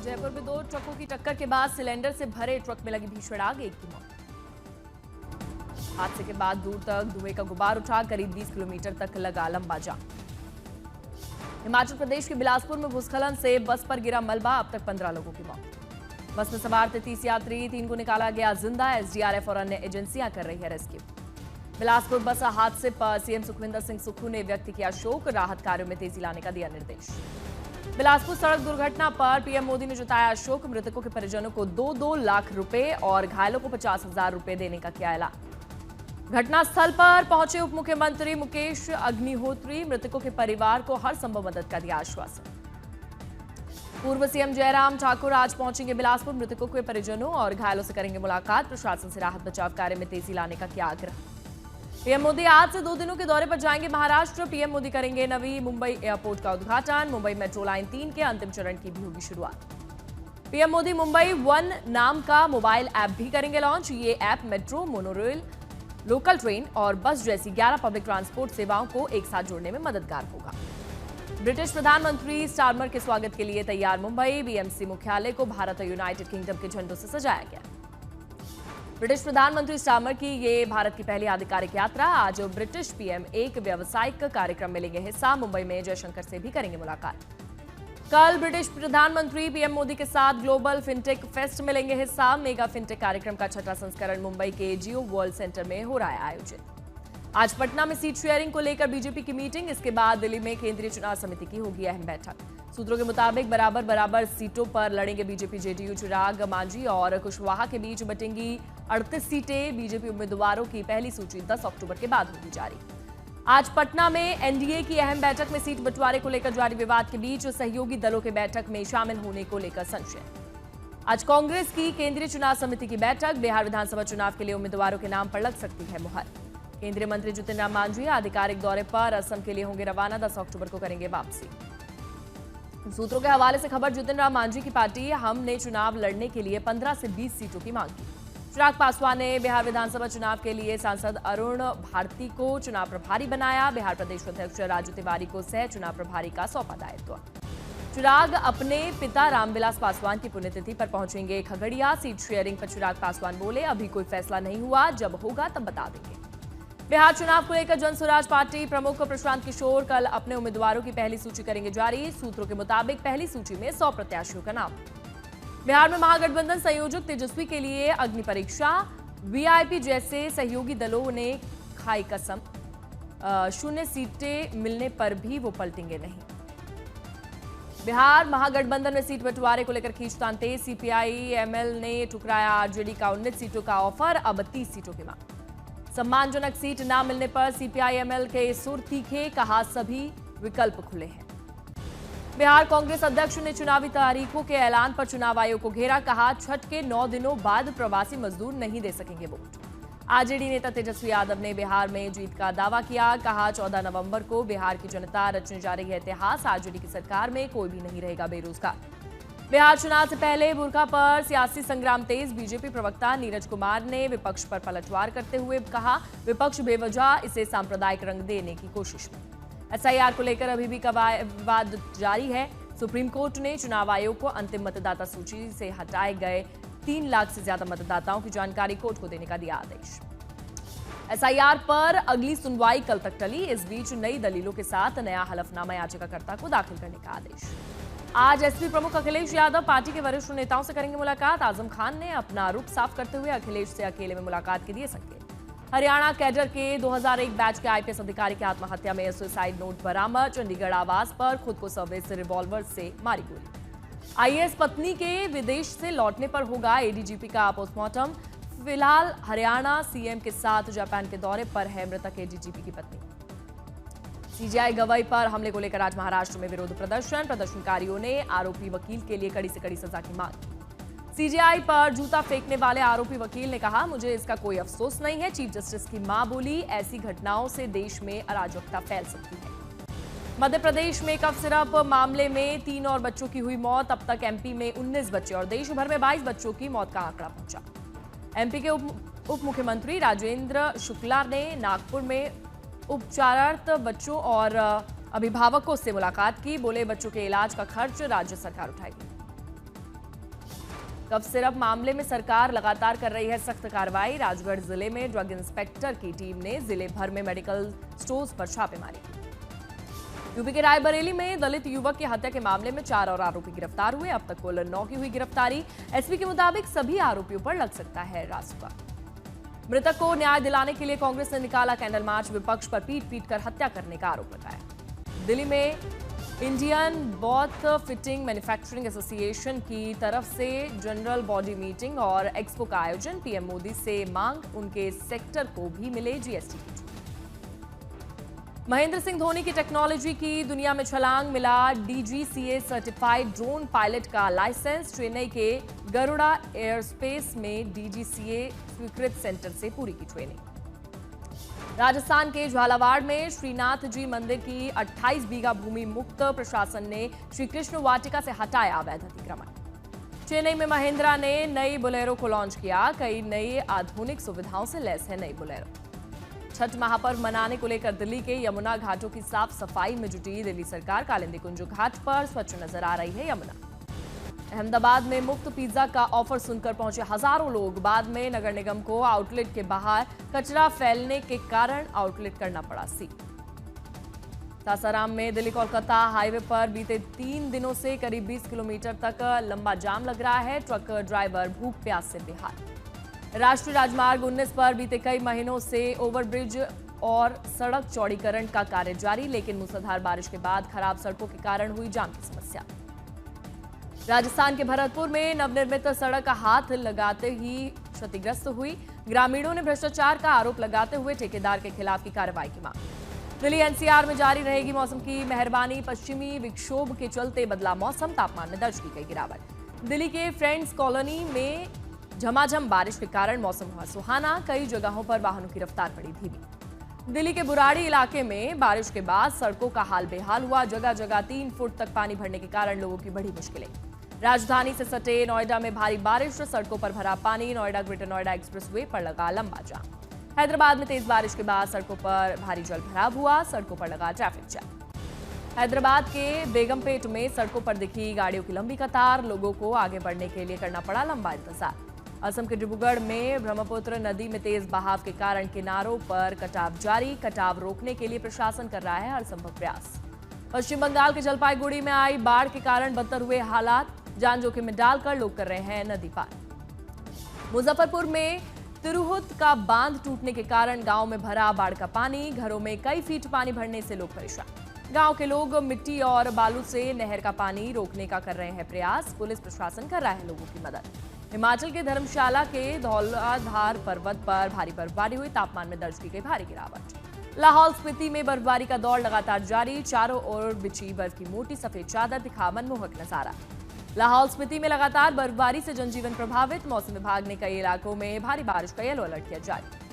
जयपुर में 2 ट्रकों की टक्कर के बाद सिलेंडर से भरे ट्रक में लगी भीषण आग, एक की मौत। हादसे के बाद दूर तक धुएं का गुबार उठा, करीब 20 किलोमीटर तक लगा लंबा जाम। हिमाचल प्रदेश के बिलासपुर में भूस्खलन से बस पर गिरा मलबा, अब तक 15 लोगों की मौत। बस में सवार 33 यात्री, 3 को निकाला गया जिंदा। एसडीआरएफ और अन्य एजेंसियां कर रही है रेस्क्यू। बिलासपुर बस हादसे पर सीएम सुखविंदर सिंह सुक्खू ने व्यक्त किया शोक, राहत कार्यों में तेजी लाने का दिया निर्देश। बिलासपुर सड़क दुर्घटना पर पीएम मोदी ने जताया शोक, मृतकों के परिजनों को 2-2 लाख रुपए और घायलों को 50,000 रुपए देने का किया ऐलान। घटनास्थल पर पहुंचे उप मुख्यमंत्री मुकेश अग्निहोत्री, मृतकों के परिवार को हर संभव मदद का दिया आश्वासन। पूर्व सीएम जयराम ठाकुर आज पहुंचेंगे बिलासपुर, मृतकों के परिजनों और घायलों से करेंगे मुलाकात। प्रशासन से राहत बचाव कार्य में तेजी लाने का किया आग्रह। पीएम मोदी आज से 2 दिनों के दौरे पर जाएंगे महाराष्ट्र। पीएम मोदी करेंगे नवी मुंबई एयरपोर्ट का उद्घाटन। मुंबई मेट्रो लाइन 3 के अंतिम चरण की भी होगी शुरुआत। पीएम मोदी मुंबई वन नाम का मोबाइल ऐप भी करेंगे लॉन्च। ये app metro, monorail, local train और बस जैसी 11 पब्लिक ट्रांसपोर्ट सेवाओं को एक साथ जोड़ने में मददगार होगा। ब्रिटिश प्रधानमंत्री स्टारमर के स्वागत के लिए तैयार मुंबई। बीएमसी मुख्यालय को भारत और यूनाइटेड किंगडम के झंडों से सजाया गया। ब्रिटिश प्रधानमंत्री स्टारमर की ये भारत की पहली आधिकारिक यात्रा। आज ब्रिटिश पीएम एक व्यावसायिक कार्यक्रम में लेंगे हिस्सा। मुंबई में जयशंकर से भी करेंगे मुलाकात। कल ब्रिटिश प्रधानमंत्री पीएम मोदी के साथ ग्लोबल फिनटेक फेस्ट में लेंगे हिस्सा। मेगा फिनटेक कार्यक्रम का 6वां संस्करण मुंबई के जियो वर्ल्ड सेंटर में हो रहा है आयोजित। आज पटना में सीट शेयरिंग को लेकर बीजेपी की मीटिंग। इसके बाद दिल्ली में केंद्रीय चुनाव समिति की होगी अहम बैठक। सूत्रों के मुताबिक बराबर सीटों पर लड़ेंगे बीजेपी जेडीयू। चिराग मांझी और कुशवाहा के बीच बटेंगी 38 सीटें। बीजेपी उम्मीदवारों की पहली सूची 10 अक्टूबर के बाद होगी जारी। आज पटना में एनडीए की अहम बैठक में सीट बंटवारे को लेकर जारी विवाद के बीच सहयोगी दलों के बैठक में शामिल होने को लेकर संशय। आज कांग्रेस की केंद्रीय चुनाव समिति की बैठक। बिहार विधानसभा चुनाव के लिए उम्मीदवारों के नाम पर लग सकती है मुहर। केंद्रीय मंत्री जितिन राम मांझी आधिकारिक दौरे पर असम के लिए होंगे रवाना। 10 अक्टूबर को करेंगे वापसी। सूत्रों के हवाले से खबर, जितिन राम मांझी की पार्टी हम ने चुनाव लड़ने के लिए 15 से 20 सीटों की मांग की। चिराग पासवान ने बिहार विधानसभा चुनाव के लिए सांसद अरुण भारती को चुनाव प्रभारी बनाया। बिहार प्रदेश अध्यक्ष राजू तिवारी को सह चुनाव प्रभारी का सौंपा दायित्व। चिराग अपने पिता रामविलास पासवान की पुण्यतिथि पर पहुंचेंगे खगड़िया। सीट शेयरिंग पर चिराग पासवान बोले, अभी कोई फैसला नहीं हुआ, जब होगा तब बता देंगे। बिहार चुनाव को लेकर जनसुराज पार्टी प्रमुख प्रशांत किशोर कल अपने उम्मीदवारों की पहली सूची करेंगे जारी। सूत्रों के मुताबिक पहली सूची में 100 प्रत्याशियों का नाम। बिहार में महागठबंधन संयोजक तेजस्वी के लिए अग्नि परीक्षा। वीआईपी जैसे सहयोगी दलों ने खाई कसम, 0 सीटें मिलने पर भी वो पलटेंगे नहीं। बिहार महागठबंधन में सीट बंटवारे को लेकर खींचतान तेज। सीपीआई एमएल ने ठुकराया आरजेडी का 19 सीटों का ऑफर, अब 30 सीटों की मांग। सम्मानजनक सीट न मिलने पर सीपीआई-एमएल के सुर तीखे, कहा सभी विकल्प खुले हैं। बिहार कांग्रेस अध्यक्ष ने चुनावी तारीखों के ऐलान पर चुनाव आयोग को घेरा। कहा छठ के 9 दिनों बाद प्रवासी मजदूर नहीं दे सकेंगे वोट। आरजेडी नेता तेजस्वी यादव ने बिहार में जीत का दावा किया। कहा 14 नवंबर को बिहार की जनता रचने जा रही है इतिहास। आरजेडी की सरकार में कोई भी नहीं रहेगा बेरोजगार। बिहार चुनाव से पहले बुर्का पर सियासी संग्राम तेज। बीजेपी प्रवक्ता नीरज कुमार ने विपक्ष पर पलटवार करते हुए कहा, विपक्ष बेवजह इसे सांप्रदायिक रंग देने की कोशिश में। एसआईआर को लेकर अभी भी विवाद जारी है। सुप्रीम कोर्ट ने चुनाव आयोग को अंतिम मतदाता सूची से हटाए गए 3 लाख से ज्यादा मतदाताओं की जानकारी कोर्ट को देने का दिया आदेश। एसआईआर पर अगली सुनवाई कल तक टली। इस बीच नई दलीलों के साथ नया हलफनामा याचिकाकर्ता को दाखिल करने का आदेश। आज एसपी प्रमुख अखिलेश यादव पार्टी के वरिष्ठ नेताओं से करेंगे मुलाकात। आजम खान ने अपना रुख साफ करते हुए अखिलेश से अकेले में मुलाकात के दिए संकेत। हरियाणा कैडर के 2001 बैच के आईपीएस अधिकारी की आत्महत्या में सुसाइड नोट बरामद। चंडीगढ़ आवास पर खुद को सर्विस रिवॉल्वर से मारी गोली। आईएएस पत्नी के विदेश से लौटने पर होगा एडीजीपी का पोस्टमार्टम। फिलहाल हरियाणा सीएम के साथ जापान के दौरे पर है मृतक एडीजीपी की पत्नी। सीजेआई गवाही पर हमले को लेकर आज महाराष्ट्र में विरोध प्रदर्शन। प्रदर्शनकारियों ने आरोपी वकील के लिए कड़ी से कड़ी सजा की मांग की। सीजेआई पर जूता फेंकने वाले आरोपी वकील ने कहा, मुझे इसका कोई अफसोस नहीं है। चीफ जस्टिस की मां बोली, ऐसी घटनाओं से देश में अराजकता फैल सकती है। मध्य प्रदेश में कफ सिरप मामले में 3 और बच्चों की हुई मौत। अब तक एमपी में 19 बच्चे और देश भर में 22 बच्चों की मौत का आंकड़ा पहुंचा। एमपी के उप मुख्यमंत्री राजेंद्र शुक्ला ने नागपुर में उपचारार्थ बच्चों और अभिभावकों से मुलाकात की। बोले, बच्चों के इलाज का खर्च राज्य सरकार उठाएगी। कफ सिरप मामले में सरकार लगातार कर रही है सख्त कार्रवाई। राजगढ़ जिले में ड्रग इंस्पेक्टर की टीम ने जिले भर में मेडिकल स्टोर्स पर छापेमारी की। यूपी के रायबरेली में दलित युवक की हत्या के मामले में 4 और आरोपी गिरफ्तार हुए। अब तक कुल 9 की हुई गिरफ्तारी। एसपी के मुताबिक सभी आरोपियों पर लग सकता है रासुका। मृतक को न्याय दिलाने के लिए कांग्रेस ने निकाला कैंडल मार्च। विपक्ष पर पीट कर हत्या करने का आरोप लगाया। दिल्ली में Indian both fitting manufacturing association की तरफ से जनरल बॉडी मीटिंग और एक्सपो का आयोजन। पीएम मोदी से मांग, उनके सेक्टर को भी मिले जीएसटी की छूट। महेंद्र सिंह धोनी की टेक्नोलॉजी की दुनिया में छलांग, मिला डीजीसीए सर्टिफाइड ड्रोन पायलट का लाइसेंस। चेन्नई के गरुड़ा एयरस्पेस में डीजीसीए स्वीकृत सेंटर से पूरी की ट्रेनिंग। राजस्थान के झालावाड़ में श्रीनाथ जी मंदिर की 28 बीघा भूमि मुक्त। प्रशासन ने श्री कृष्ण वाटिका से हटाया अवैध अतिक्रमण। चेन्नई में महिंद्रा ने नई बोलेरो को लॉन्च किया। कई नई आधुनिक सुविधाओं से लैस है नई बोलेरो। छठ महापर्व मनाने को लेकर दिल्ली के यमुना घाटों की साफ सफाई में जुटी दिल्ली सरकार। कालिंदी कुंज घाट पर स्वच्छ नजर आ रही है यमुना। अहमदाबाद में मुफ्त पिज्जा का ऑफर सुनकर पहुंचे हजारों लोग। बाद में नगर निगम को आउटलेट के बाहर कचरा फैलने के कारण आउटलेट करना पड़ा सील। सासाराम में दिल्ली कोलकाता हाईवे पर बीते 3 दिनों से करीब 20 किलोमीटर तक लंबा जाम लग रहा है। ट्रक ड्राइवर भूख प्यास से बेहाल। राष्ट्रीय राजमार्ग 19 पर बीते कई महीनों से ओवरब्रिज और सड़क चौड़ीकरण का कार्य जारी, लेकिन मूसलाधार बारिश के बाद खराब सड़कों के कारण हुई जाम की समस्या। राजस्थान के भरतपुर में नवनिर्मित सड़क हाथ लगाते ही क्षतिग्रस्त हुई। ग्रामीणों ने भ्रष्टाचार का आरोप लगाते हुए ठेकेदार के खिलाफ की कार्रवाई की मांग। दिल्ली एनसीआर में जारी रहेगी मौसम की मेहरबानी। पश्चिमी विक्षोभ के चलते बदला मौसम, तापमान में दर्ज की गई गिरावट। दिल्ली के फ्रेंड्स कॉलोनी में झमाझम बारिश के कारण मौसम हुआ सुहाना। कई जगहों पर वाहनों की रफ्तार पड़ी धीमी। दिल्ली के बुराड़ी इलाके में बारिश के बाद सड़कों का हाल बेहाल हुआ। जगह जगह 3 फुट तक पानी भरने के कारण लोगों की बड़ी मुश्किलें। राजधानी से सटे नोएडा में भारी बारिश, सड़कों पर भरा पानी। नोएडा ग्रेटर नोएडा एक्सप्रेसवे पर लगा लंबा जाम। हैदराबाद में तेज बारिश के बाद सड़कों पर भारी जल भराव हुआ। सड़कों पर लगा ट्रैफिक जाम। हैदराबाद के बेगमपेट में सड़कों पर दिखी गाड़ियों की लंबी कतार। लोगों को आगे बढ़ने के लिए करना पड़ा लंबा इंतजार। असम के डिब्रूगढ़ में ब्रह्मपुत्र नदी में तेज बहाव के कारण किनारों पर कटाव जारी। कटाव रोकने के लिए प्रशासन कर रहा है हर संभव प्रयास। पश्चिम बंगाल के जलपाईगुड़ी में आई बाढ़ के कारण बदतर हुए हालात। जान जोखिम में डालकर लोग कर रहे हैं नदी पार। मुजफ्फरपुर में तिरहुत का बांध टूटने के कारण गांव में भरा बाढ़ का पानी। घरों में कई फीट पानी भरने से लोग परेशान। गांव के लोग मिट्टी और बालू से नहर का पानी रोकने का कर रहे हैं प्रयास। पुलिस प्रशासन कर रहा है लोगों की मदद। हिमाचल के धर्मशाला के धौलाधार पर्वत पर भारी बर्फबारी हुई। तापमान में दर्ज की गई भारी गिरावट। लाहौल स्पीति में बर्फबारी का दौर लगातार जारी। चारों ओर बिछी बर्फ की मोटी सफेद चादर दिखा मनमोहक नजारा। लाहौल स्पीति में लगातार बर्फबारी से जनजीवन प्रभावित। मौसम विभाग ने कई इलाकों में भारी बारिश का येलो अलर्ट किया जारी।